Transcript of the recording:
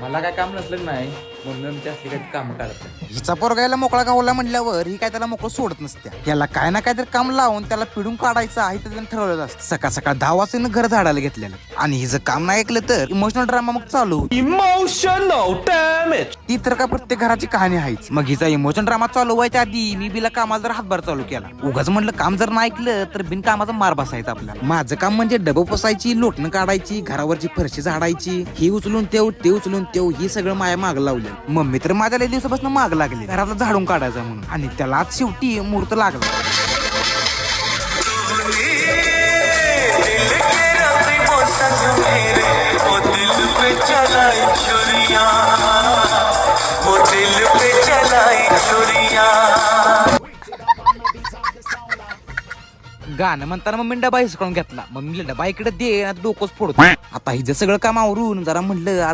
मला काय काम नसलं नाही म्हणून ते असली काही काम करत. हिचा पोरगायला मोकळा गावला म्हणल्यावर ही काय त्याला मोकळं सोडत नसत्या. त्याला काय ना काय तर काम लावून त्याला पिडून काढायचं आहे तर त्यानं ठरवलेलं असतं. सकाळ सकाळ 10 वाजता घर झाडायला घेतलेलं आणि हिचं काम नाही ऐकलं तर इमोशनल ड्रामा मग चालू. Emotional damage. ती तर का प्रत्येक घराची कहाणी आहेच. मग हिचा इमोशनल ड्रामा चालू व्हायच्या आधी मी बिला कामाला जर हातभार चालू केला. उगाच म्हणलं काम जर नाही ऐकलं तर बिनकामाचा मार बसायचा आपल्याला. माझं काम म्हणजे डबं पसायची, लोटणं काढायची, घरावरची फरशी झाडायची, ही उचलून तेव ते उचलून तेव, ही सगळं माया माग लावलं. मम्मी तर माझ्या लय दिवसापासून माग लागली घरातला झाडून काढायचा म्हणून, आणि त्याला आज शेवटी मुहूर्त लागला. गाणं म्हणताना मम्मी डबा हिसकावून घेतला. मम्मीला डबा इकडे दे, डोकंच फोडतो. आता हिचं सगळं काम आवरून जरा म्हणलं आज